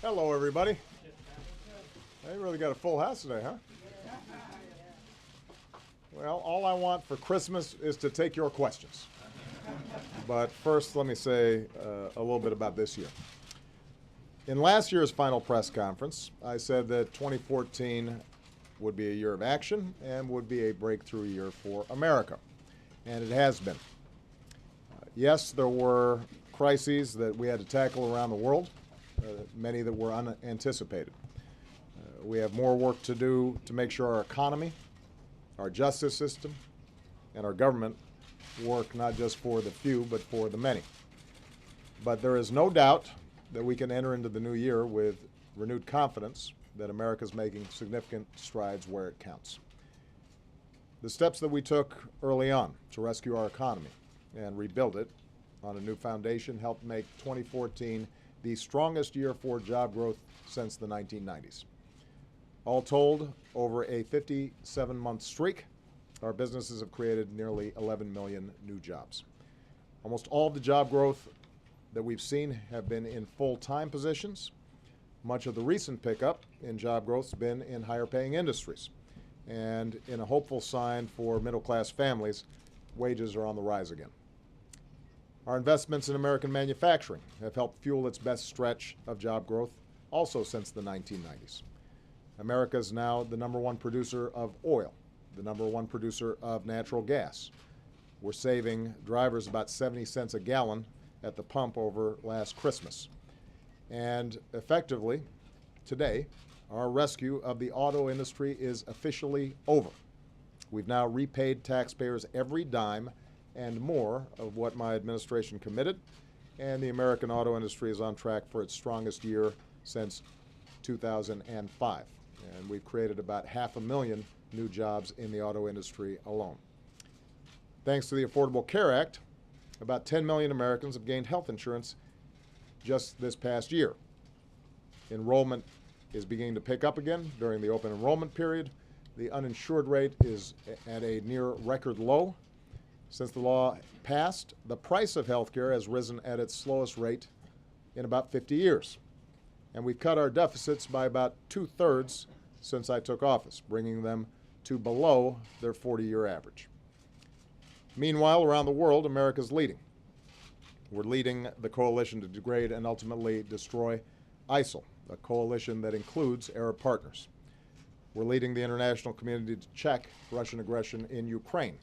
Hello, everybody. They really got a full house today, huh? Well, all I want for Christmas is to take your questions. But first, let me say a little bit about this year. In last year's final press conference, I said that 2014 would be a year of action and would be a breakthrough year for America. And it has been. Yes, there were crises that we had to tackle around the world, many that were unanticipated. We have more work to do to make sure our economy, our justice system, and our government work not just for the few, but for the many. But there is no doubt that we can enter into the new year with renewed confidence that America is making significant strides where it counts. The steps that we took early on to rescue our economy and rebuild it on a new foundation helped make 2014 the strongest year for job growth since the 1990s. All told, over a 57-month streak, our businesses have created nearly 11 million new jobs. Almost all of the job growth that we've seen have been in full-time positions. Much of the recent pickup in job growth has been in higher-paying industries. And in a hopeful sign for middle-class families, wages are on the rise again. Our investments in American manufacturing have helped fuel its best stretch of job growth also since the 1990s. America is now the #1 producer of oil, the #1 producer of natural gas. We're saving drivers about 70 cents a gallon at the pump over last Christmas. And effectively, today, our rescue of the auto industry is officially over. We've now repaid taxpayers every dime and more of what my administration committed, and the American auto industry is on track for its strongest year since 2005. And we've created about 500,000 new jobs in the auto industry alone. Thanks to the Affordable Care Act, about 10 million Americans have gained health insurance just this past year. Enrollment is beginning to pick up again during the open enrollment period. The uninsured rate is at a near record low. Since the law passed, the price of health care has risen at its slowest rate in about 50 years. And we've cut our deficits by about 2/3 since I took office, bringing them to below their 40-year average. Meanwhile, around the world, America's leading. We're leading the coalition to degrade and ultimately destroy ISIL, a coalition that includes Arab partners. We're leading the international community to check Russian aggression in Ukraine.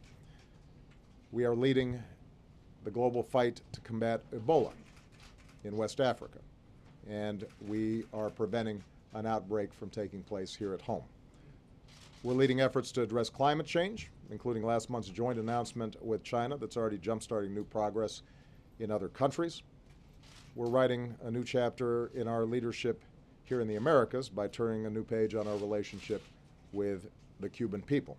We are leading the global fight to combat Ebola in West Africa. And we are preventing an outbreak from taking place here at home. We're leading efforts to address climate change, including last month's joint announcement with China that's already jump-starting new progress in other countries. We're writing a new chapter in our leadership here in the Americas by turning a new page on our relationship with the Cuban people.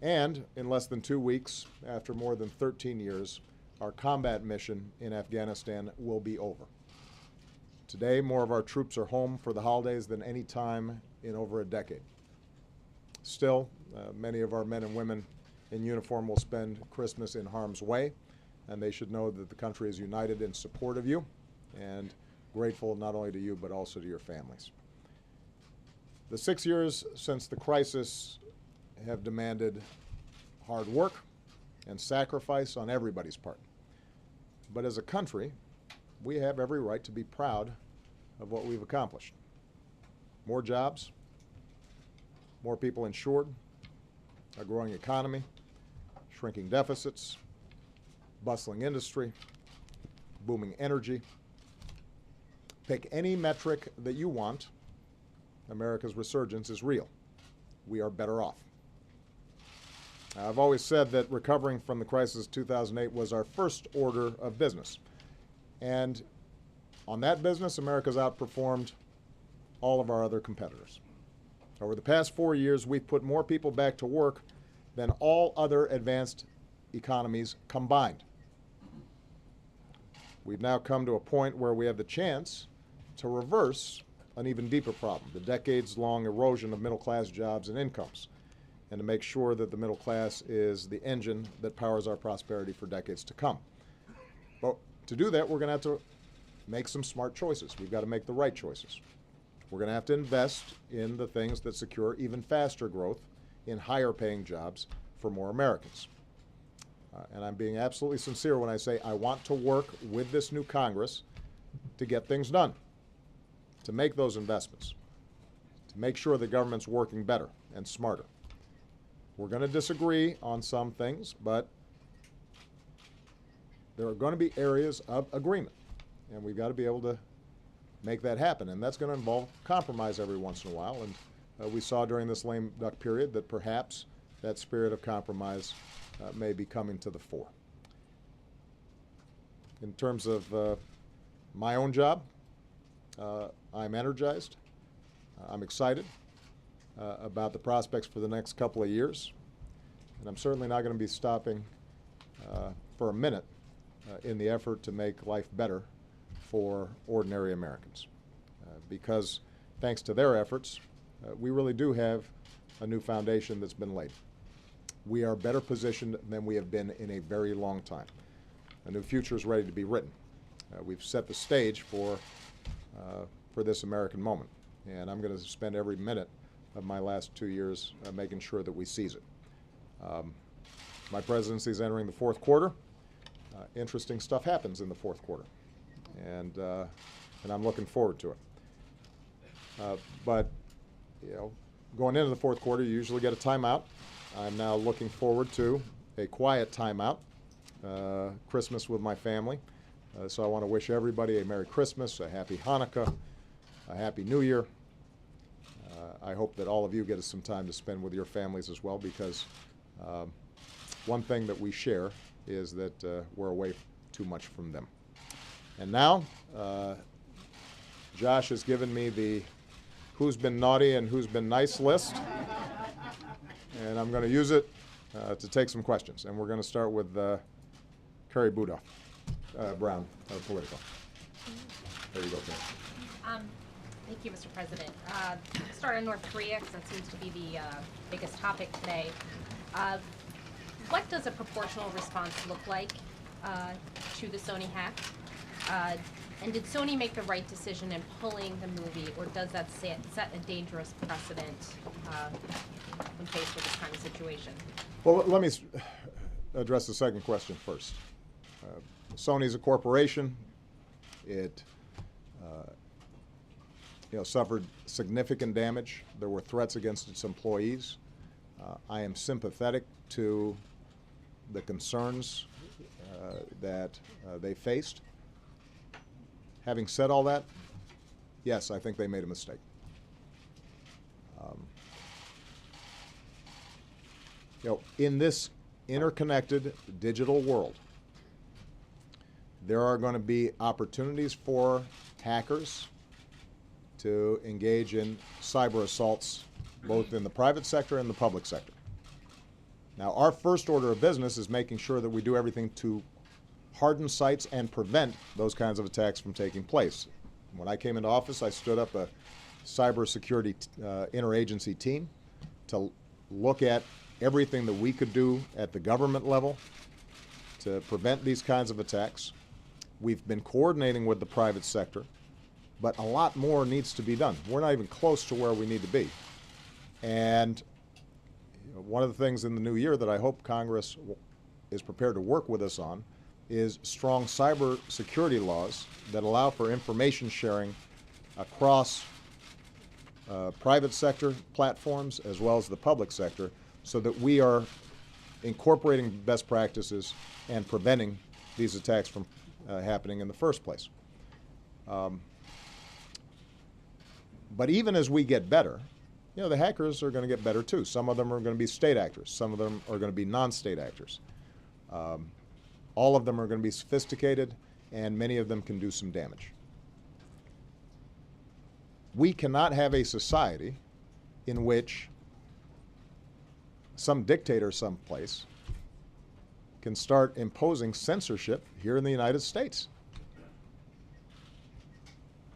And in less than 2 weeks, after more than 13 years, our combat mission in Afghanistan will be over. Today, more of our troops are home for the holidays than any time in over a decade. Still, many of our men and women in uniform will spend Christmas in harm's way, and they should know that the country is united in support of you and grateful not only to you but also to your families. The 6 years since the crisis have demanded hard work and sacrifice on everybody's part. But as a country, we have every right to be proud of what we've accomplished. More jobs, more people insured, a growing economy, shrinking deficits, bustling industry, booming energy. Pick any metric that you want, America's resurgence is real. We are better off. I've always said that recovering from the crisis of 2008 was our first order of business. And on that business, America's outperformed all of our other competitors. Over the past 4 years, we've put more people back to work than all other advanced economies combined. We've now come to a point where we have the chance to reverse an even deeper problem, the decades-long erosion of middle-class jobs and incomes, and to make sure that the middle class is the engine that powers our prosperity for decades to come. But to do that, we're going to have to make some smart choices. We've got to make the right choices. We're going to have to invest in the things that secure even faster growth in higher paying jobs for more Americans. And I'm being absolutely sincere when I say I want to work with this new Congress to get things done, to make those investments, to make sure the government's working better and smarter. We're going to disagree on some things, but there are going to be areas of agreement, and we've got to be able to make that happen, and that's going to involve compromise every once in a while, and we saw during this lame duck period that perhaps that spirit of compromise may be coming to the fore. In terms of my own job, I'm energized. I'm excited about the prospects for the next couple of years, and I'm certainly not going to be stopping for a minute in the effort to make life better for ordinary Americans. Because thanks to their efforts, we really do have a new foundation that's been laid. We are better positioned than we have been in a very long time. A new future is ready to be written. We've set the stage for this American moment, and I'm going to spend every minute of my last 2 years making sure that we seize it. My presidency is entering the fourth quarter. Interesting stuff happens in the fourth quarter, and I'm looking forward to it. But you know, going into the fourth quarter, you usually get a timeout. I'm now looking forward to a quiet timeout, Christmas with my family. So I want to wish everybody a Merry Christmas, a Happy Hanukkah, a Happy New Year. I hope that all of you get some time to spend with your families as well, because one thing that we share is that we're away too much from them. And now, Josh has given me the who's been naughty and who's been nice list, and I'm going to use it to take some questions. And we're going to start with Carrie Buda, Brown of Politico. There you go, Carrie. Thank you, Mr. President. Start on North Korea, because that seems to be the biggest topic today. What does a proportional response look like to the Sony hack? And did Sony make the right decision in pulling the movie, or does that set a dangerous precedent when faced with this kind of situation? Well, let me address the second question first. Sony's a corporation. It suffered significant damage. There were threats against its employees. I am sympathetic to the concerns that they faced. Having said all that, yes, I think they made a mistake. In this interconnected digital world, there are going to be opportunities for hackers to engage in cyber assaults, both in the private sector and the public sector. Now, our first order of business is making sure that we do everything to harden sites and prevent those kinds of attacks from taking place. When I came into office, I stood up a cybersecurity interagency team to look at everything that we could do at the government level to prevent these kinds of attacks. We've been coordinating with the private sector, but a lot more needs to be done. We're not even close to where we need to be. And one of the things in the new year that I hope Congress is prepared to work with us on is strong cyber security laws that allow for information sharing across private sector platforms as well as the public sector, so that we are incorporating best practices and preventing these attacks from happening in the first place. But even as we get better, the hackers are going to get better too. Some of them are going to be state actors. Some of them are going to be non-state actors. All of them are going to be sophisticated, and many of them can do some damage. We cannot have a society in which some dictator someplace can start imposing censorship here in the United States.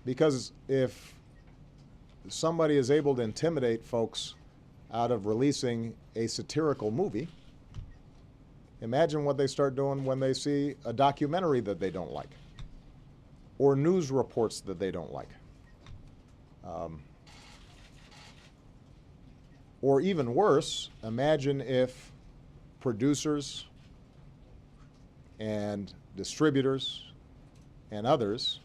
Because if somebody is able to intimidate folks out of releasing a satirical movie, imagine what they start doing when they see a documentary that they don't like. or news reports that they don't like. Or even worse, imagine if producers and distributors and others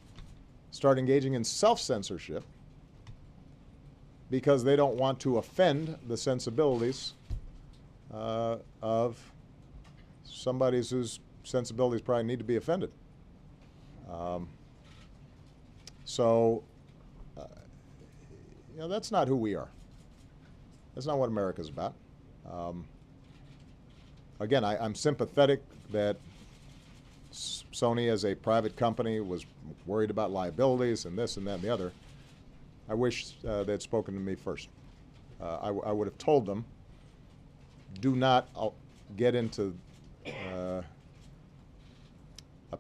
start engaging in self-censorship because they don't want to offend the sensibilities of somebody whose sensibilities probably need to be offended. That's not who we are. That's not what America's about. Again, I'm sympathetic that Sony, as a private company, was worried about liabilities and this and that and the other. I wish they'd spoken to me first. I would have told them, do not get into a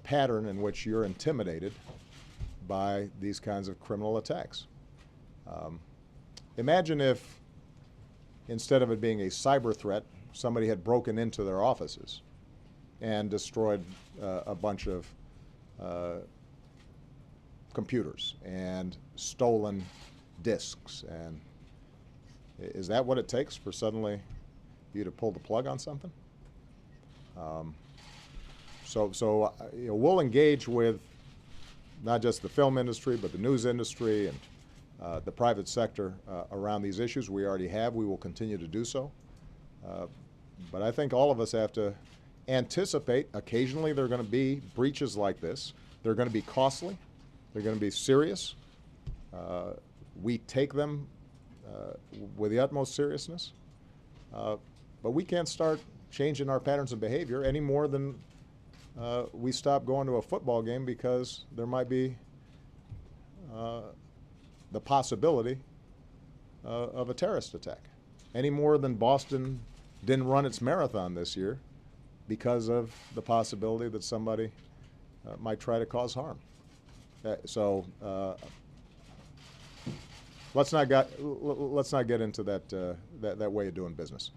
pattern in which you're intimidated by these kinds of criminal attacks. Imagine if, instead of it being a cyber threat, somebody had broken into their offices and destroyed a bunch of computers and stolen disks. And is that what it takes for suddenly you to pull the plug on something? We'll engage with not just the film industry, but the news industry and the private sector around these issues. We already have. We will continue to do so. But I think all of us have to anticipate occasionally there are going to be breaches like this. They're going to be costly. They're going to be serious. We take them with the utmost seriousness. But we can't start changing our patterns of behavior any more than we stop going to a football game because there might be the possibility of a terrorist attack. Any more than Boston didn't run its marathon this year because of the possibility that somebody might try to cause harm. Let's not get into that way of doing business.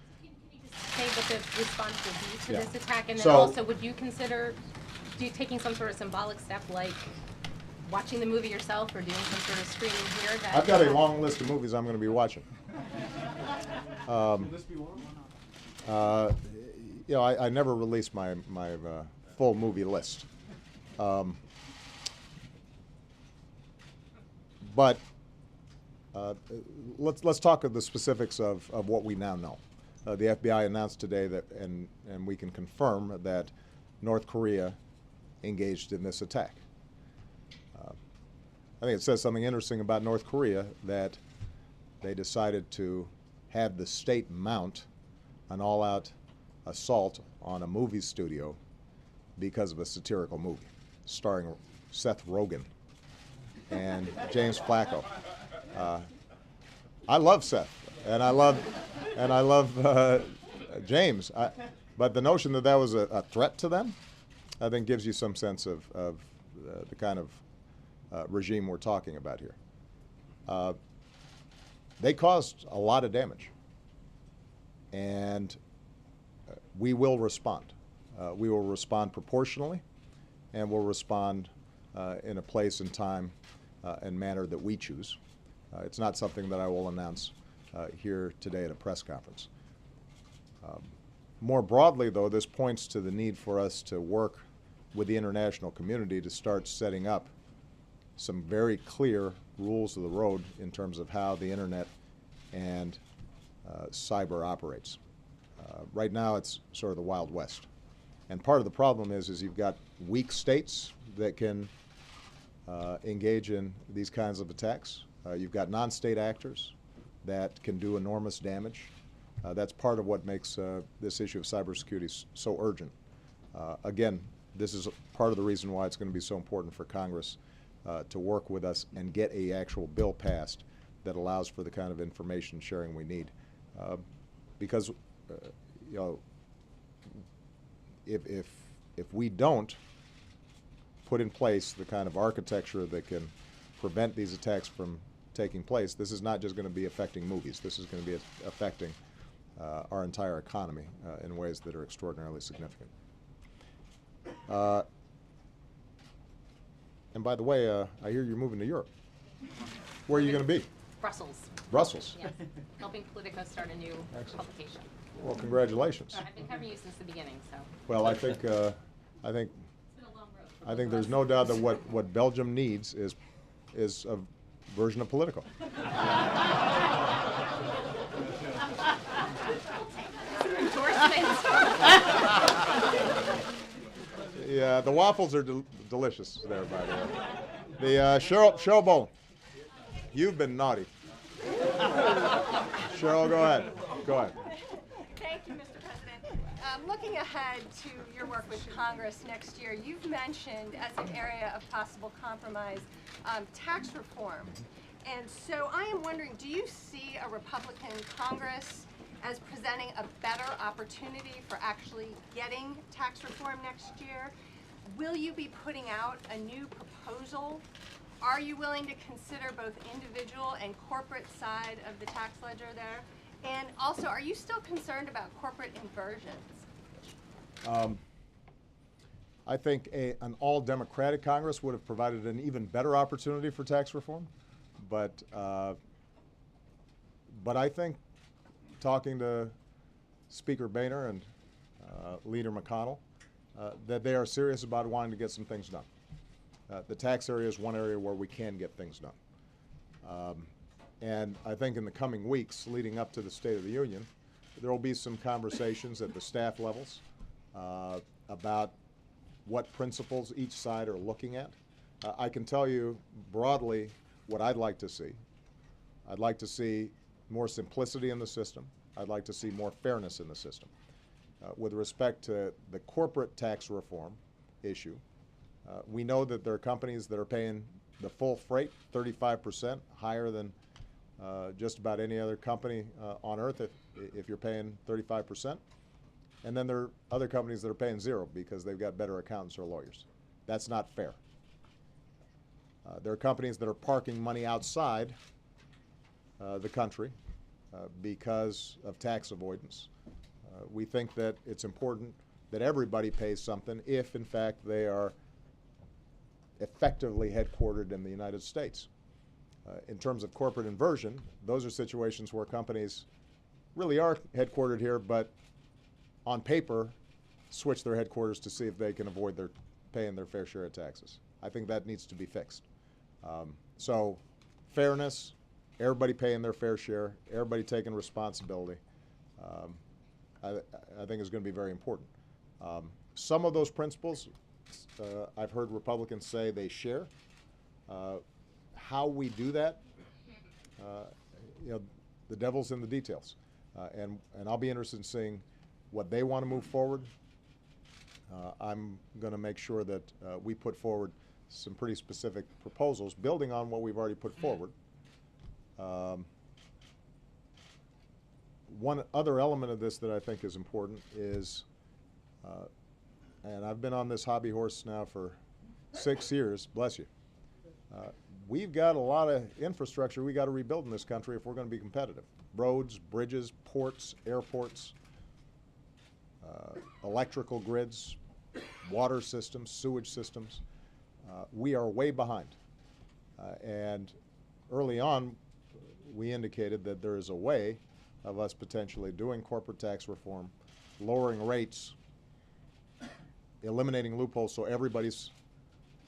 Can you just say what the response would be to this attack, and then So, also would you consider taking some sort of symbolic step like watching the movie yourself or doing some sort of screening here? I've got a long list of movies I'm going to be watching. Will this be one? I never release my full movie list. But let's talk of the specifics of what we now know. The FBI announced today that, and we can confirm that North Korea engaged in this attack. I think it says something interesting about North Korea that they decided to have the state mount an all-out assault on a movie studio because of a satirical movie starring Seth Rogen and James Flacco. I love Seth, and I love James, but the notion that that was a threat to them, I think, gives you some sense of the kind of regime we're talking about here. They caused a lot of damage, and we will respond. We will respond proportionally, and we'll respond in a place and time and manner that we choose. It's not something that I will announce here today at a press conference. More broadly, though, this points to the need for us to work with the international community to start setting up some very clear rules of the road in terms of how the internet and cyber operates. Right now, it's sort of the Wild West. And part of the problem is you've got weak states that can engage in these kinds of attacks. You've got non-state actors that can do enormous damage. That's part of what makes this issue of cybersecurity so urgent. Again, this is part of the reason why it's going to be so important for Congress to work with us and get an actual bill passed that allows for the kind of information sharing we need. Because if we don't put in place the kind of architecture that can prevent these attacks from taking place, this is not just going to be affecting movies. This is going to be affecting our entire economy in ways that are extraordinarily significant. And by the way, I hear you're moving to Europe. Where are you going to be? Brussels. Brussels. Yes. Helping Politico start a new Excellent. publication. Well, congratulations. I've been covering you since the beginning, so. Well, I think It's been a long road. I think there's no doubt that what Belgium needs is a version of Politico. Yeah, the waffles are delicious there, by the way. The Cheryl Bowen, you've been naughty. Cheryl, go ahead. Go ahead. Thank you, Mr. President. Looking ahead to your work with Congress next year, you've mentioned as an area of possible compromise tax reform. And so I am wondering, do you see a Republican Congress as presenting a better opportunity for actually getting tax reform next year? Will you be putting out a new proposal? Are you willing to consider both individual and corporate side of the tax ledger there? And also, are you still concerned about corporate inversions? I think an all-Democratic Congress would have provided an even better opportunity for tax reform, but I think talking to Speaker Boehner and Leader McConnell, that they are serious about wanting to get some things done. The tax area is one area where we can get things done. And I think in the coming weeks leading up to the State of the Union, there will be some conversations at the staff levels about what principles each side are looking at. I can tell you broadly what I'd like to see. I'd like to see more simplicity in the system. I'd like to see more fairness in the system. With respect to the corporate tax reform issue, we know that there are companies that are paying the full freight, 35% higher than just about any other company on earth if you're paying 35%. And then there are other companies that are paying zero because they've got better accountants or lawyers. That's not fair. There are companies that are parking money outside the country because of tax avoidance. We think that it's important that everybody pays something if, in fact, they are effectively headquartered in the United States. In terms of corporate inversion, those are situations where companies really are headquartered here, but on paper switch their headquarters to see if they can avoid paying their fair share of taxes. I think that needs to be fixed. So fairness, everybody paying their fair share, everybody taking responsibility, I think is going to be very important. Some of those principles, I've heard Republicans say they share. How we do that, the devil's in the details. And I'll be interested in seeing what they want to move forward. I'm going to make sure that we put forward some pretty specific proposals, building on what we've already put forward. One other element of this that I think is important is, and I've been on this hobby horse now for 6 years, bless you. We've got a lot of infrastructure we got to rebuild in this country if we're going to be competitive. Roads, bridges, ports, airports, electrical grids, water systems, sewage systems. We are way behind. And early on, we indicated that there is a way of us potentially doing corporate tax reform, lowering rates, eliminating loopholes so everybody's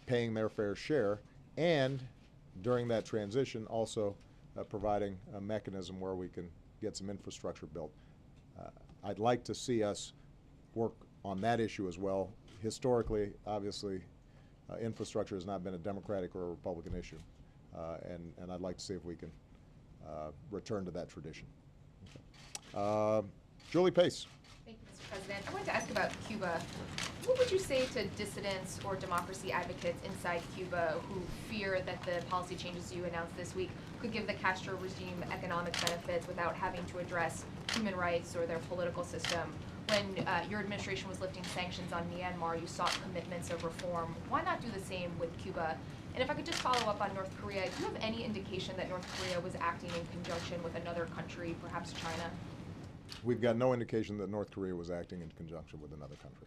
paying their fair share, and during that transition also providing a mechanism where we can get some infrastructure built. I'd like to see us work on that issue as well. Historically, obviously, infrastructure has not been a Democratic or a Republican issue, and I'd like to see if we can return to that tradition. Julie Pace. Thank you, Mr. President. I wanted to ask about Cuba. What would you say to dissidents or democracy advocates inside Cuba who fear that the policy changes you announced this week could give the Castro regime economic benefits without having to address human rights or their political system? When your administration was lifting sanctions on Myanmar, you sought commitments of reform. Why not do the same with Cuba? And if I could just follow up on North Korea, do you have any indication that North Korea was acting in conjunction with another country, perhaps China? We've got no indication that North Korea was acting in conjunction with another country.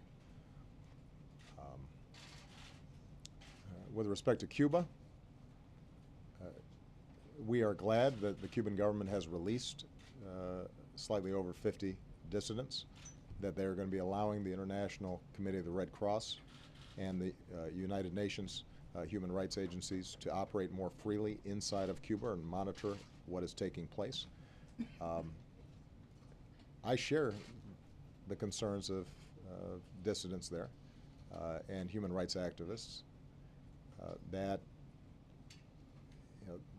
With respect to Cuba, we are glad that the Cuban government has released slightly over 50 dissidents, that they're going to be allowing the International Committee of the Red Cross and the United Nations human rights agencies to operate more freely inside of Cuba and monitor what is taking place. I share the concerns of dissidents there and human rights activists that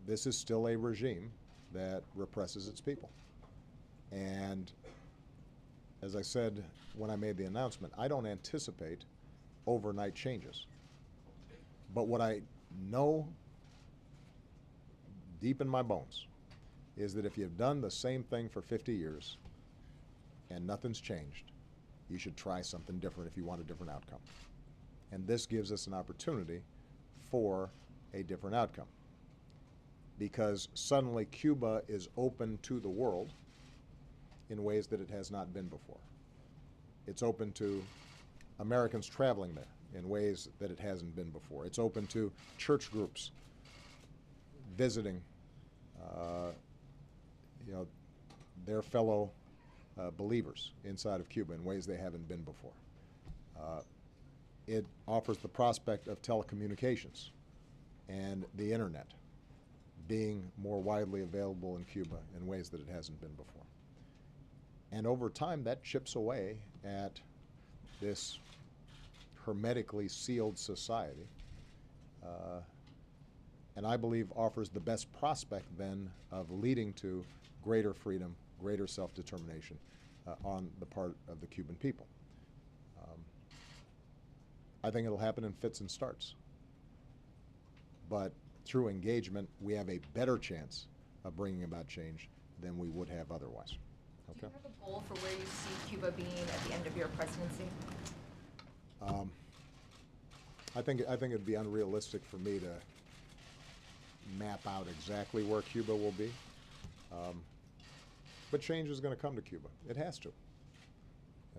this is still a regime that represses its people. And as I said when I made the announcement, I don't anticipate overnight changes. But what I know deep in my bones is that if you've done the same thing for 50 years and nothing's changed, you should try something different if you want a different outcome. And this gives us an opportunity for a different outcome, because suddenly Cuba is open to the world in ways that it has not been before. It's open to Americans traveling there in ways that it hasn't been before. It's open to church groups visiting their fellow believers inside of Cuba in ways they haven't been before. It offers the prospect of telecommunications and the internet being more widely available in Cuba in ways that it hasn't been before. And over time, that chips away at this hermetically sealed society, and I believe offers the best prospect then of leading to greater freedom, greater self-determination on the part of the Cuban people. I think it'll happen in fits and starts. But through engagement, we have a better chance of bringing about change than we would have otherwise. Okay? Do you have a goal for where you see Cuba being at the end of your presidency? I think it'd be unrealistic for me to map out exactly where Cuba will be. But change is going to come to Cuba. It has to.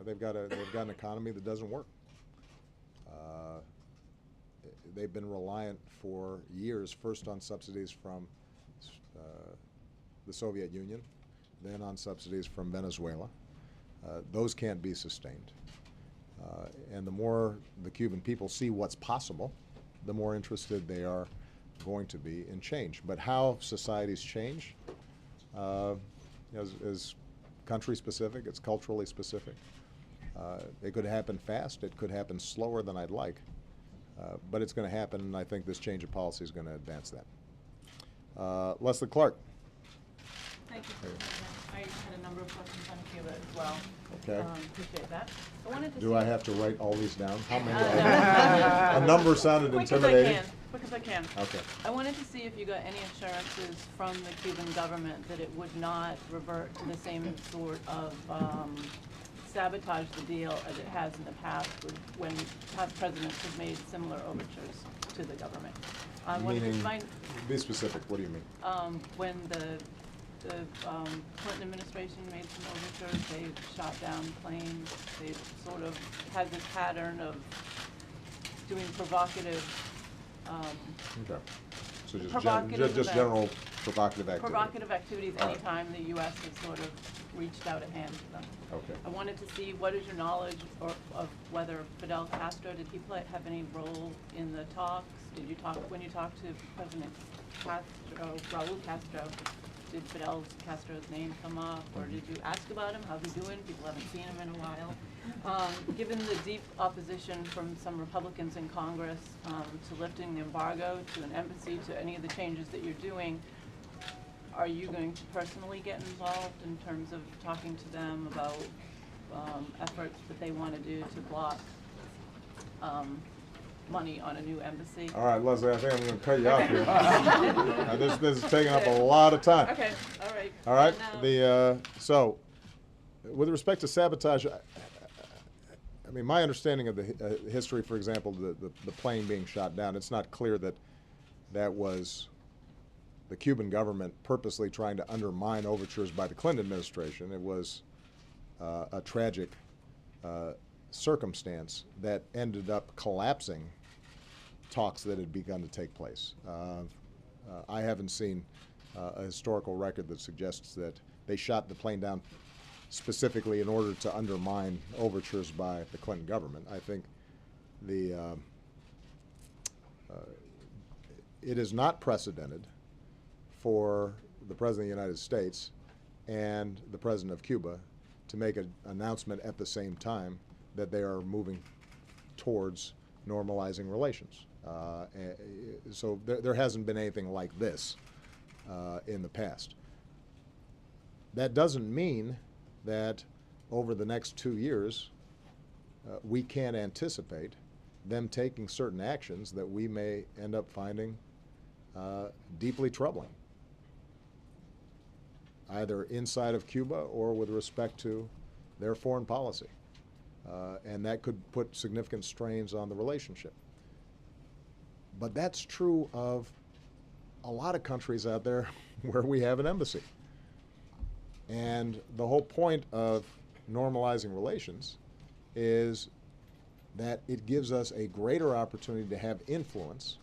They've got an economy that doesn't work. They've been reliant for years, first on subsidies from the Soviet Union, then on subsidies from Venezuela. Those can't be sustained. And the more the Cuban people see what's possible, the more interested they are going to be in change. But how societies change is country specific, it's culturally specific. It could happen fast, it could happen slower than I'd like, but it's going to happen, and I think this change of policy is going to advance that. Leslie Clark. Thank you, President. I had a number of questions on Cuba as well. Okay. Appreciate that. I wanted to Do see I have to write all these down? How many? No. A number sounded intimidating. Quick as I can. Okay. I wanted to see if you got any assurances from the Cuban government that it would not revert to the same sort of sabotage the deal as it has in the past when past presidents have made similar overtures to the government. Meaning, be specific, what do you mean? When the Clinton administration made some overtures, they shot down planes, they sort of had this pattern of doing provocative Okay. So provocative just events. General provocative activity. Provocative activities All right. anytime the U.S. has sort of reached out a hand to them. Okay. I wanted to see what is your knowledge of whether Fidel Castro, did he have any role in the talks? Did you talk, when you talked to President Castro, Raul Castro, did Fidel Castro's name come up, or did you ask about him? How's he doing? People haven't seen him in a while. Given the deep opposition from some Republicans in Congress to lifting the embargo, to an embassy, to any of the changes that you're doing, are you going to personally get involved in terms of talking to them about efforts that they want to do to block money on a new embassy? All right, Leslie, I think I'm going to cut you off here. This is taking up a lot of time. Okay, all right. All right. And, So, with respect to sabotage, I mean, my understanding of the history, for example, the plane being shot down, it's not clear that that was the Cuban government purposely trying to undermine overtures by the Clinton administration. It was a tragic circumstance that ended up collapsing talks that had begun to take place. I haven't seen a historical record that suggests that they shot the plane down specifically in order to undermine overtures by the Clinton government. I think it is not precedented for the President of the United States and the President of Cuba to make an announcement at the same time that they are moving towards normalizing relations. So there hasn't been anything like this in the past. That doesn't mean that over the next 2 years we can't anticipate them taking certain actions that we may end up finding deeply troubling, either inside of Cuba or with respect to their foreign policy. And that could put significant strains on the relationship. But that's true of a lot of countries out there where we have an embassy. And the whole point of normalizing relations is that it gives us a greater opportunity to have influence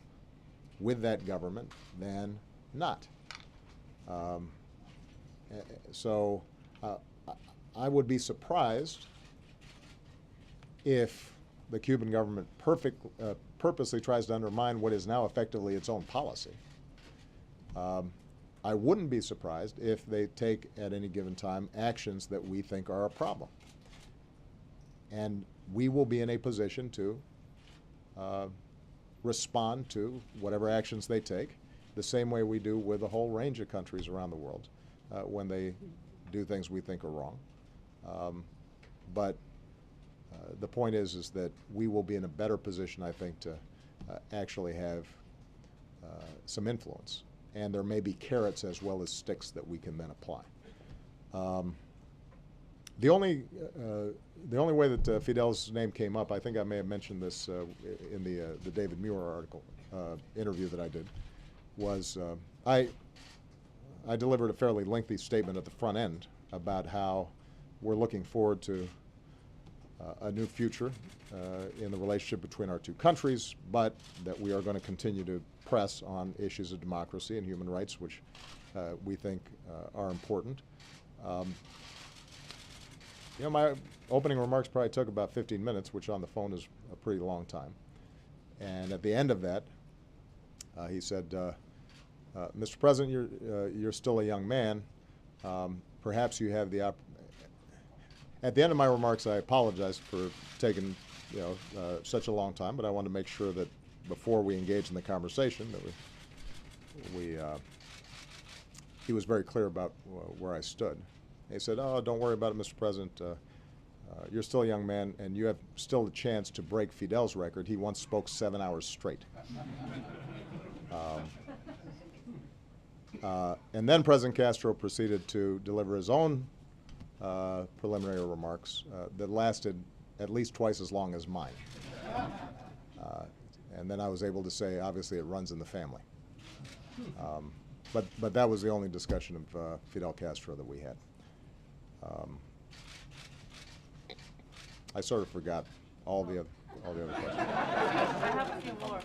with that government than not. So I would be surprised if the Cuban government purposely tries to undermine what is now effectively its own policy. I wouldn't be surprised if they take at any given time actions that we think are a problem. And we will be in a position to respond to whatever actions they take the same way we do with a whole range of countries around the world when they do things we think are wrong. But the point is that we will be in a better position, I think, to actually have some influence. And there may be carrots as well as sticks that we can then apply. The only way that Fidel's name came up, I think I may have mentioned this in the David Muir article interview that I did, was I delivered a fairly lengthy statement at the front end about how we're looking forward to a new future in the relationship between our two countries, but that we are going to continue to press on issues of democracy and human rights, which we think are important. You know, my opening remarks probably took about 15 minutes, which on the phone is a pretty long time. And at the end of that, he said, Mr. President, you're still a young man. Perhaps you have the At the end of my remarks, I apologized for taking such a long time, but I wanted to make sure that before we engage in the conversation that he was very clear about where I stood. He said, "Oh, don't worry about it, Mr. President. You're still a young man, and you have still the chance to break Fidel's record. He once spoke 7 hours straight." And then President Castro proceeded to deliver his own preliminary remarks that lasted at least twice as long as mine. And then I was able to say, obviously, it runs in the family. But that was the only discussion of Fidel Castro that we had. I sort of forgot all the other questions. I have a few more.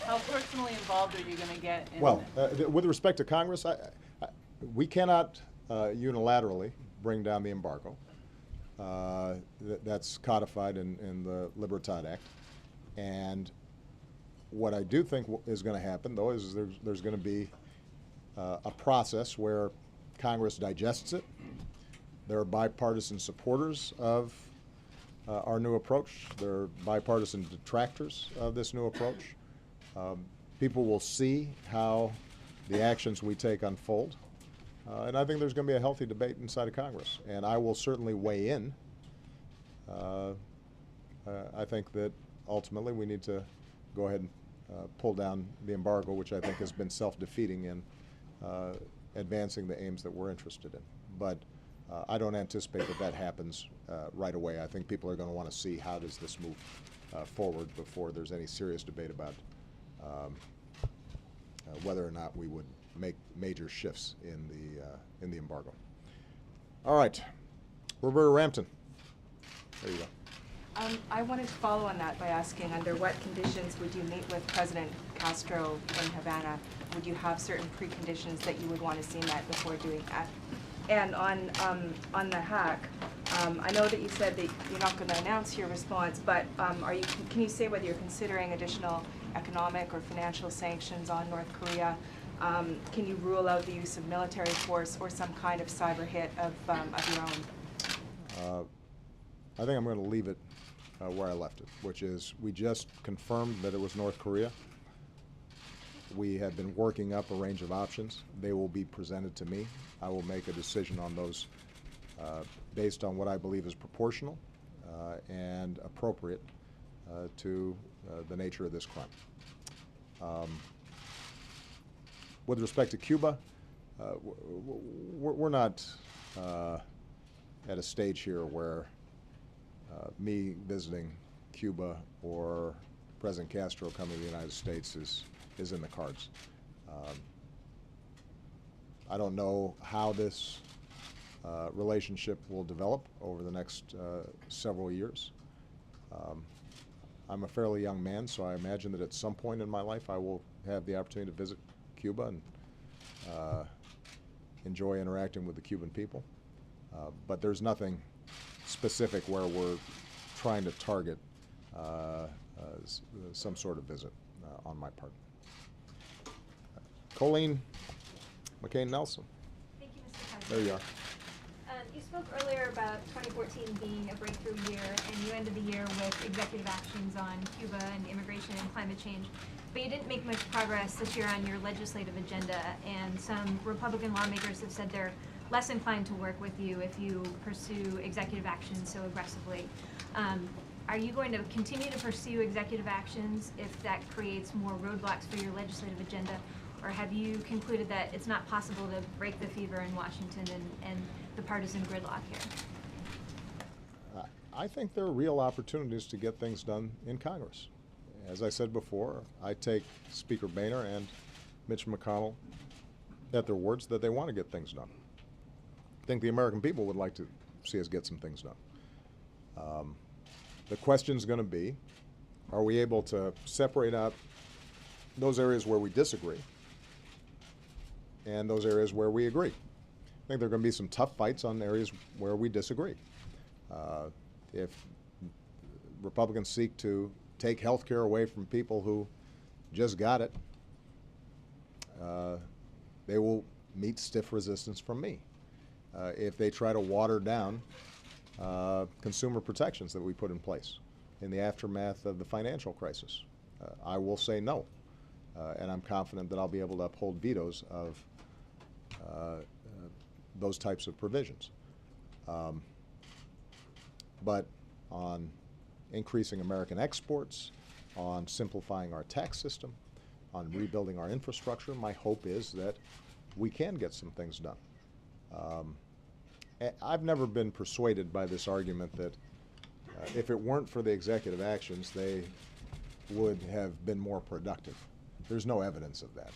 How personally involved are you going to get in Well, with respect to Congress, we cannot unilaterally bring down the embargo. That's codified in the Libertad Act. And what I do think is going to happen, though, is there's going to be a process where Congress digests it. There are bipartisan supporters of our new approach. There are bipartisan detractors of this new approach. People will see how the actions we take unfold. And I think there's going to be a healthy debate inside of Congress. And I will certainly weigh in. I think that ultimately we need to go ahead and pull down the embargo, which I think has been self-defeating in advancing the aims that we're interested in. But I don't anticipate that happens right away. I think people are going to want to see how does this move forward before there's any serious debate about whether or not we would make major shifts in the embargo. All right, Roberta Rampton. There you go. I wanted to follow on that by asking, under what conditions would you meet with President Castro in Havana? Would you have certain preconditions that you would want to see met before doing that? And on the hack, I know that you said that you're not going to announce your response, but can you say whether you're considering additional economic or financial sanctions on North Korea? Can you rule out the use of military force or some kind of cyber hit of your own? I think I'm going to leave it where I left it, which is we just confirmed that it was North Korea. We have been working up a range of options. They will be presented to me. I will make a decision on those based on what I believe is proportional and appropriate to the nature of this crime. With respect to Cuba, we're not at a stage here where me visiting Cuba or President Castro coming to the United States is in the cards. I don't know how this relationship will develop over the next several years. I'm a fairly young man, so I imagine that at some point in my life I will have the opportunity to visit Cuba and enjoy interacting with the Cuban people. But there's nothing specific where we're trying to target some sort of visit on my part. Colleen McCain-Nelson. Thank you, Mr. President. There you are. You spoke earlier about 2014 being a breakthrough year, and you ended the year with executive actions on Cuba and immigration and climate change. But you didn't make much progress this year on your legislative agenda, and some Republican lawmakers have said they're less inclined to work with you if you pursue executive actions so aggressively. Are you going to continue to pursue executive actions if that creates more roadblocks for your legislative agenda? Or have you concluded that it's not possible to break the fever in Washington and the partisan gridlock here? I think there are real opportunities to get things done in Congress. As I said before, I take Speaker Boehner and Mitch McConnell at their words that they want to get things done. I think the American people would like to see us get some things done. The question's going to be, are we able to separate out those areas where we disagree and those areas where we agree? I think there are going to be some tough fights on areas where we disagree. If Republicans seek to take health care away from people who just got it, they will meet stiff resistance from me. If they try to water down consumer protections that we put in place in the aftermath of the financial crisis, I will say no. And I'm confident that I'll be able to uphold vetoes of those types of provisions. But on increasing American exports, on simplifying our tax system, on rebuilding our infrastructure, my hope is that we can get some things done. I've never been persuaded by this argument that if it weren't for the executive actions, they would have been more productive. There's no evidence of that.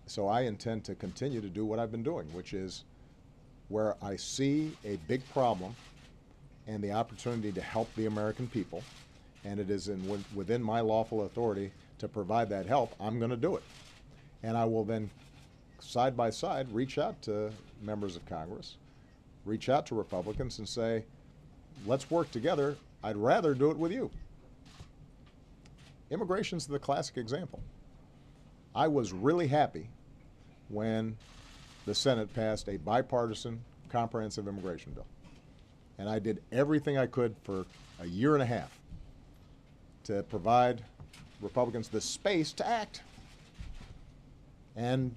So I intend to continue to do what I've been doing, which is where I see a big problem and the opportunity to help the American people, and it is within my lawful authority to provide that help, I'm going to do it. And I will then, side by side, reach out to members of Congress, reach out to Republicans and say, let's work together. I'd rather do it with you. Immigration's the classic example. I was really happy when the Senate passed a bipartisan comprehensive immigration bill. And I did everything I could for a year and a half to provide Republicans the space to act, and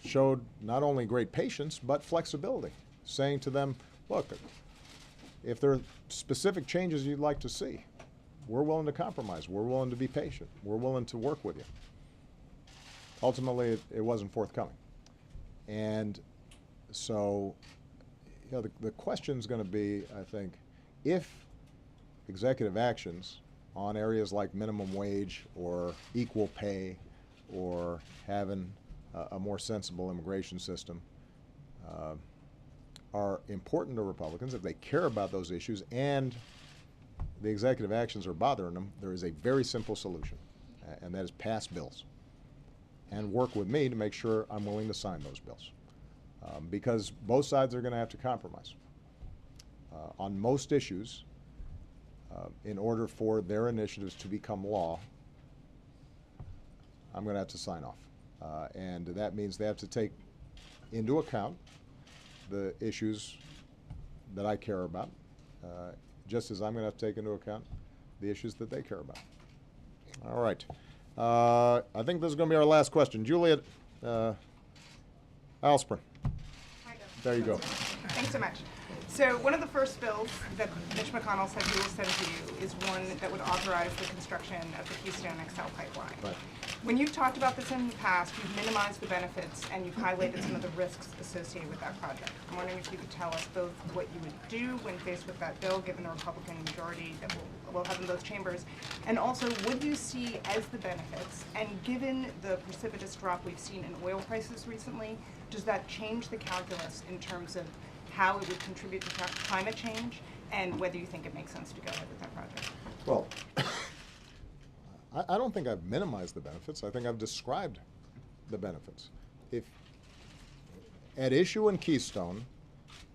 showed not only great patience but flexibility, saying to them, look, if there are specific changes you'd like to see, we're willing to compromise. We're willing to be patient. We're willing to work with you. Ultimately, it wasn't forthcoming. And so, you know, the question's going to be, I think, if executive actions on areas like minimum wage or equal pay or having a more sensible immigration system are important to Republicans, if they care about those issues and the executive actions are bothering them, there is a very simple solution, and that is pass bills and work with me to make sure I'm willing to sign those bills. Because both sides are going to have to compromise. On most issues, in order for their initiatives to become law, I'm going to have to sign off. And that means they have to take into account the issues that I care about, just as I'm going to have to take into account the issues that they care about. All right. I think this is going to be our last question. Juliet Alsprin. There you go. Thanks so much. So one of the first bills that Mitch McConnell said he will send to you is one that would authorize the construction of the Keystone XL pipeline. Right. When you've talked about this in the past, you've minimized the benefits and you've highlighted some of the risks associated with that project. I'm wondering if you could tell us both what you would do when faced with that bill, given the Republican majority that we'll have in both chambers, and also what do you see as the benefits? And given the precipitous drop we've seen in oil prices recently, does that change the calculus in terms of how it would contribute to climate change and whether you think it makes sense to go ahead with that project? Well, I don't think I've minimized the benefits. I think I've described the benefits. If at issue in Keystone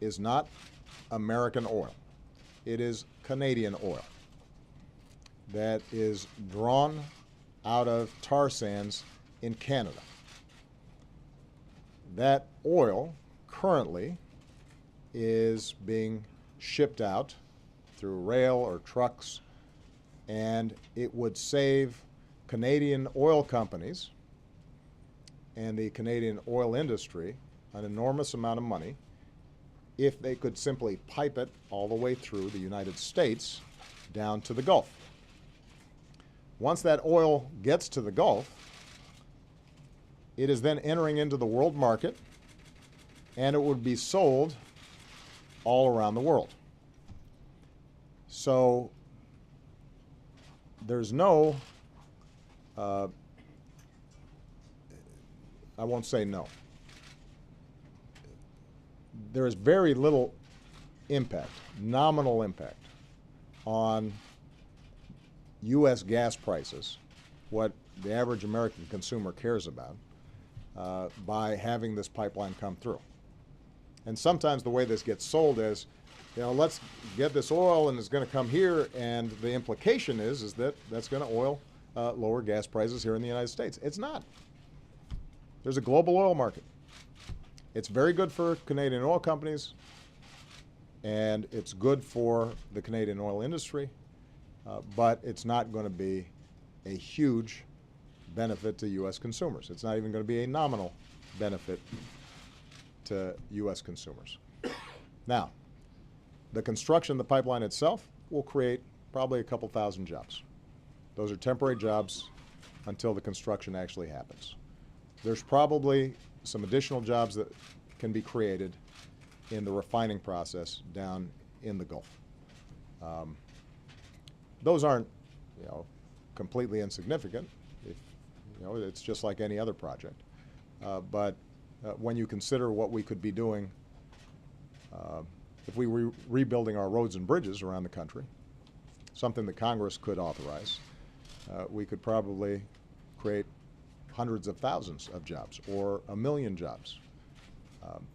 is not American oil, it is Canadian oil that is drawn out of tar sands in Canada. That oil currently is being shipped out through rail or trucks, and it would save Canadian oil companies and the Canadian oil industry an enormous amount of money if they could simply pipe it all the way through the United States down to the Gulf. Once that oil gets to the Gulf, it is then entering into the world market, and it would be sold all around the world. So there's no, I won't say no. There is very little impact, nominal impact, on U.S. gas prices, what the average American consumer cares about, by having this pipeline come through. And sometimes the way this gets sold is, let's get this oil and it's going to come here, and the implication is that that's going to lower gas prices here in the United States. It's not. There's a global oil market. It's very good for Canadian oil companies, and it's good for the Canadian oil industry, but it's not going to be a huge benefit to U.S. consumers. It's not even going to be a nominal benefit to U.S. consumers. Now, the construction of the pipeline itself will create probably a couple thousand jobs. Those are temporary jobs until the construction actually happens. There's probably some additional jobs that can be created in the refining process down in the Gulf. Those aren't, completely insignificant. It's just like any other project. But when you consider what we could be doing if we were rebuilding our roads and bridges around the country, something that Congress could authorize, we could probably create hundreds of thousands of jobs or 1 million jobs.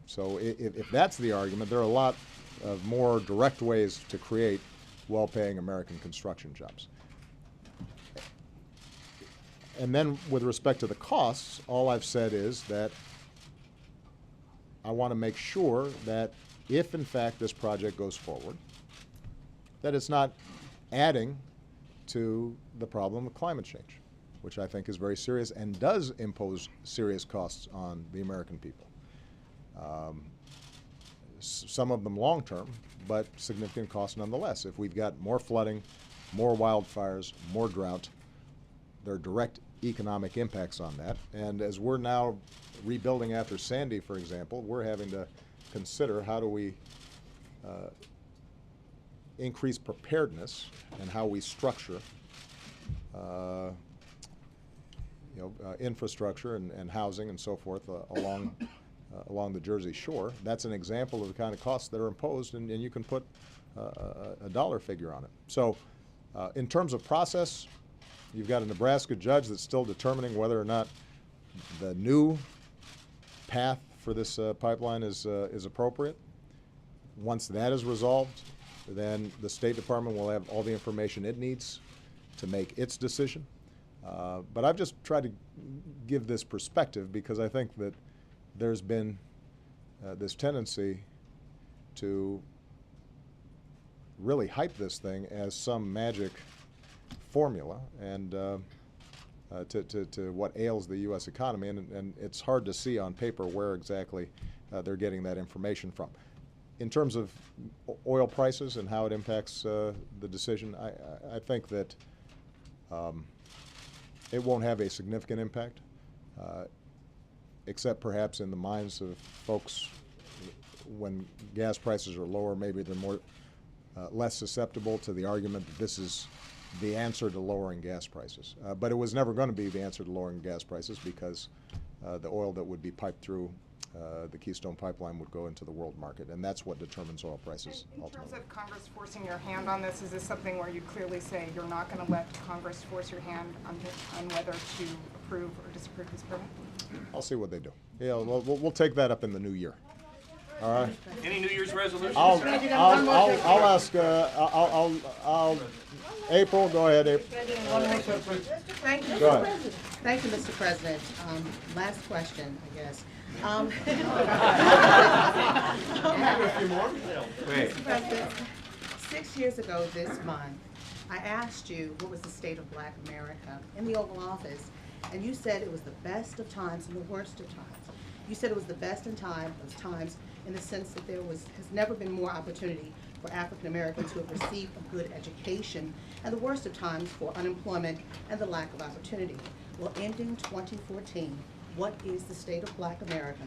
So if that's the argument, there are a lot of more direct ways to create well-paying American construction jobs. And then with respect to the costs, all I've said is that I want to make sure that if in fact this project goes forward, that it's not adding to the problem of climate change, which I think is very serious and does impose serious costs on the American people. Some of them long-term, but significant costs nonetheless. If we've got more flooding, more wildfires, more drought, there are direct economic impacts on that. And as we're now rebuilding after Sandy, for example, we're having to consider how do we increase preparedness and how we structure infrastructure and housing and so forth along the Jersey Shore. That's an example of the kind of costs that are imposed, and you can put a dollar figure on it. So In terms of process, you've got a Nebraska judge that's still determining whether or not the new path for this pipeline is appropriate. Once that is resolved, then the State Department will have all the information it needs to make its decision. But I've just tried to give this perspective because I think that there's been this tendency to really hype this thing as some magic formula and to what ails the U.S. economy, and it's hard to see on paper where exactly they're getting that information from. In terms of oil prices and how it impacts the decision, I think that it won't have a significant impact, except perhaps in the minds of folks when gas prices are lower, maybe they're more less susceptible to the argument that this is the answer to lowering gas prices. But it was never going to be the answer to lowering gas prices because the oil that would be piped through the Keystone Pipeline would go into the world market, and that's what determines oil prices ultimately. In terms of Congress forcing your hand on this, is this something where you clearly say you're not going to let Congress force your hand on whether to approve or disapprove this permit? I'll see what they do. Yeah, we'll take that up in the new year. All right. Any New Year's resolutions? I'll ask. April, go ahead, April. Thank you. Go ahead. Thank you, Mr. President. Last question, I guess. Mr. President, 6 years ago this month, I asked you what was the state of Black America in the Oval Office, and you said it was the best of times and the worst of times. You said it was the best of times in the sense that there has never been more opportunity for African Americans who have received a good education, and the worst of times for unemployment and the lack of opportunity. Well, ending 2014, what is the state of Black America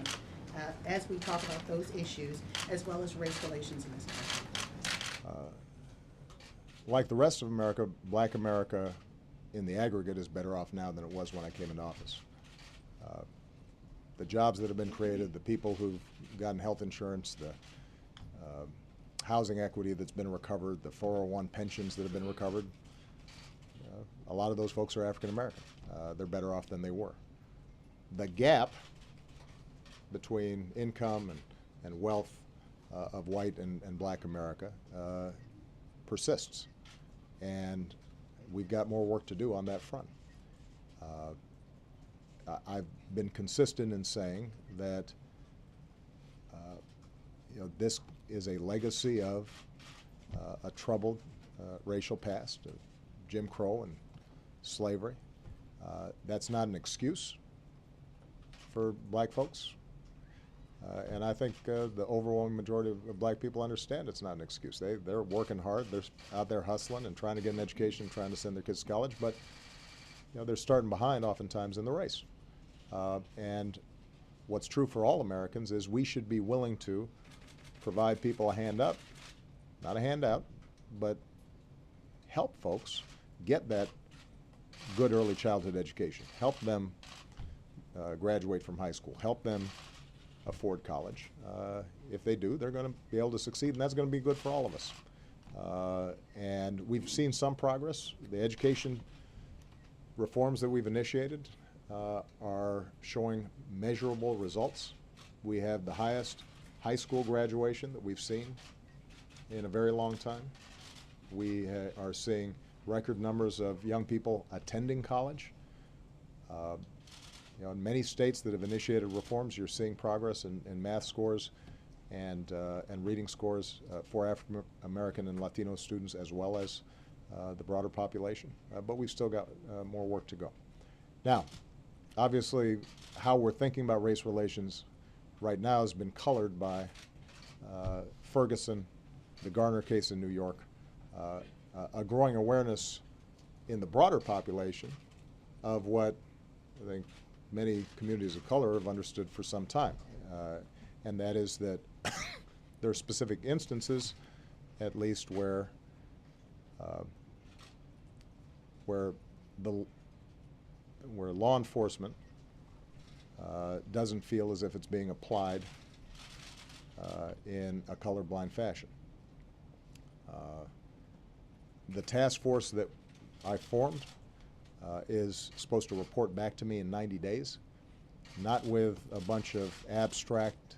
as we talk about those issues, as well as race relations in this country? Like the rest of America, Black America in the aggregate is better off now than it was when I came into office. The jobs that have been created, the people who've gotten health insurance, the housing equity that's been recovered, the 401 pensions that have been recovered, a lot of those folks are African American. They're better off than they were. The gap between income and wealth of white and Black America persists, and we've got more work to do on that front. I've been consistent in saying that this is a legacy of a troubled racial past, Jim Crow and slavery. That's not an excuse for Black folks, and I think the overwhelming majority of Black people understand it's not an excuse. They're working hard, they're out there hustling and trying to get an education, trying to send their kids to college, but they're starting behind oftentimes in the race. And what's true for all Americans is we should be willing to provide people a hand up, not a handout, but help folks get that good early childhood education, help them graduate from high school, help them afford college. If they do, they're going to be able to succeed, and that's going to be good for all of us. And we've seen some progress. The education reforms that we've initiated are showing measurable results. We have the highest high school graduation that we've seen in a very long time. We are seeing record numbers of young people attending college. In many states that have initiated reforms, you're seeing progress in math scores and reading scores for African American and Latino students, as well as the broader population. But we've still got more work to go. Now, obviously, how we're thinking about race relations right now has been colored by Ferguson, the Garner case in New York, a growing awareness in the broader population of what I think many communities of color have understood for some time, and that is that there are specific instances, at least, where law enforcement doesn't feel as if it's being applied in a colorblind fashion. The task force that I formed is supposed to report back to me in 90 days, not with a bunch of abstract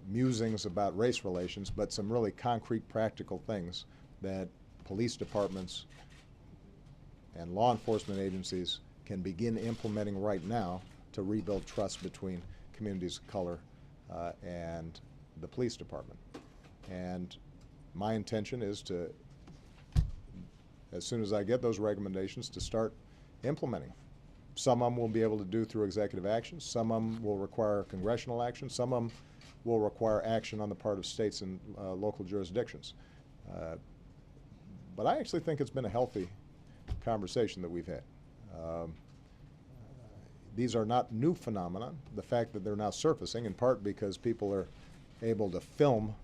musings about race relations, but some really concrete, practical things that police departments and law enforcement agencies can begin implementing right now to rebuild trust between communities of color and the police department. And my intention is to, as soon as I get those recommendations, to start implementing. Some of them we'll be able to do through executive action. Some of them will require congressional action. Some of them will require action on the part of states and local jurisdictions. But I actually think it's been a healthy conversation that we've had. These are not new phenomena. The fact that they're now surfacing, in part because people are able to film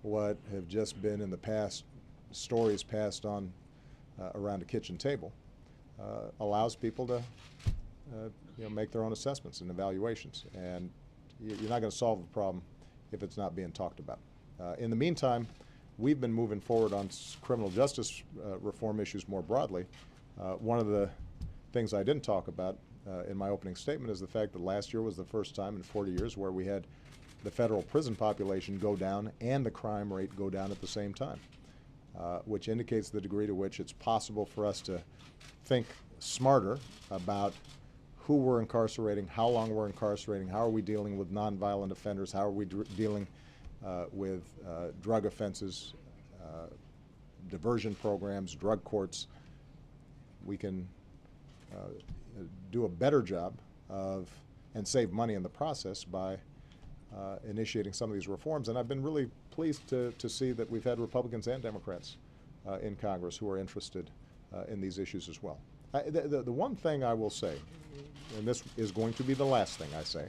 what have just been in the past stories passed on around a kitchen table, allows people to make their own assessments and evaluations. And you're not going to solve the problem if it's not being talked about. In the meantime, we've been moving forward on criminal justice reform issues more broadly. One of the things I didn't talk about in my opening statement is the fact that last year was the first time in 40 years where we had the federal prison population go down and the crime rate go down at the same time, which indicates the degree to which it's possible for us to think smarter about who we're incarcerating, how long we're incarcerating, how are we dealing with nonviolent offenders, how are we dealing with drug offenses, diversion programs, drug courts. We can do a better job of, and save money in the process by initiating some of these reforms. And I've been really pleased to see that we've had Republicans and Democrats in Congress who are interested in these issues as well. The one thing I will say, and this is going to be the last thing I say,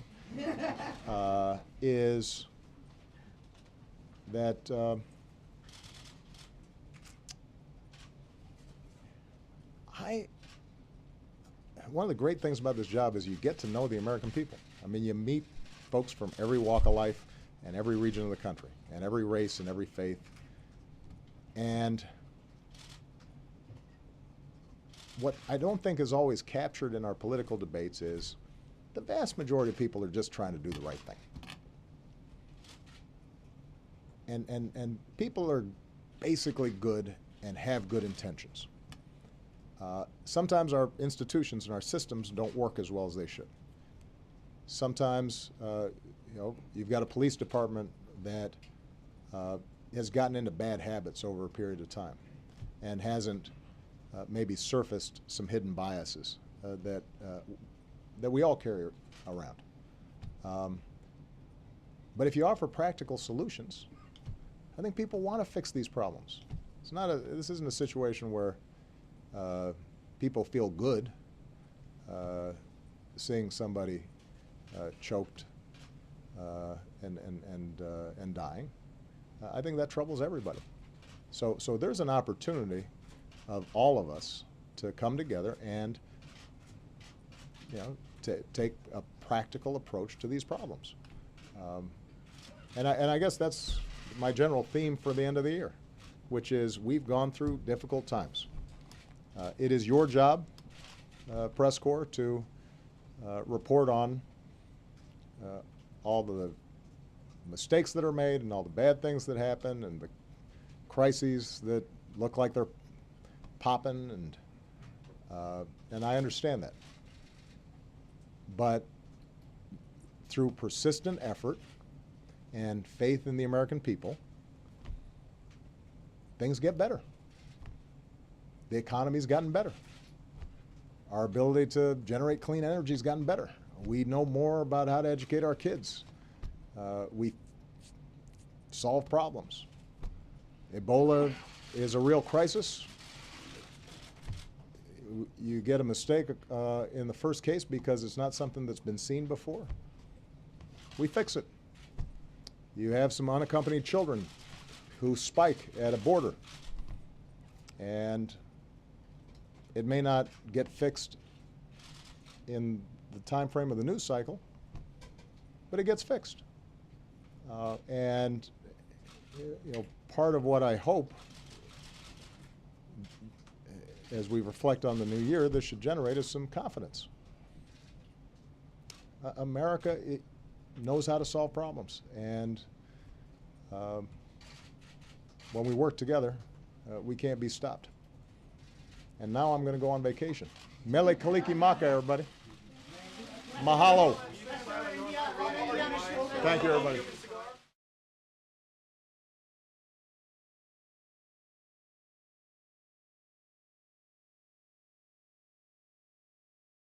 is that one of the great things about this job is you get to know the American people. I mean, you meet folks from every walk of life and every region of the country and every race and every faith. And what I don't think is always captured in our political debates is the vast majority of people are just trying to do the right thing. And people are basically good and have good intentions. Sometimes our institutions and our systems don't work as well as they should. Sometimes, you've got a police department that has gotten into bad habits over a period of time and hasn't maybe surfaced some hidden biases that we all carry around. But if you offer practical solutions, I think people want to fix these problems. This isn't a situation where people feel good seeing somebody choked and dying. I think that troubles everybody. So there's an opportunity of all of us to come together and to take a practical approach to these problems. And I guess that's my general theme for the end of the year, which is we've gone through difficult times. It is your job, press corps, to report on all the mistakes that are made and all the bad things that happen and the crises that look like they're popping, and I understand that. But through persistent effort and faith in the American people, things get better. The economy's gotten better. Our ability to generate clean energy has gotten better. We know more about how to educate our kids. We solve problems. Ebola is a real crisis. You get a mistake in the first case because it's not something that's been seen before. We fix it. You have some unaccompanied children who spike at a border, and it may not get fixed in the time frame of the news cycle, but it gets fixed. And you know, part of what I hope, as we reflect on the new year, this should generate is some confidence. America knows how to solve problems, and when we work together, we can't be stopped. And now I'm going to go on vacation. Mele Kaliki Maka, everybody. Mahalo. Thank you, everybody.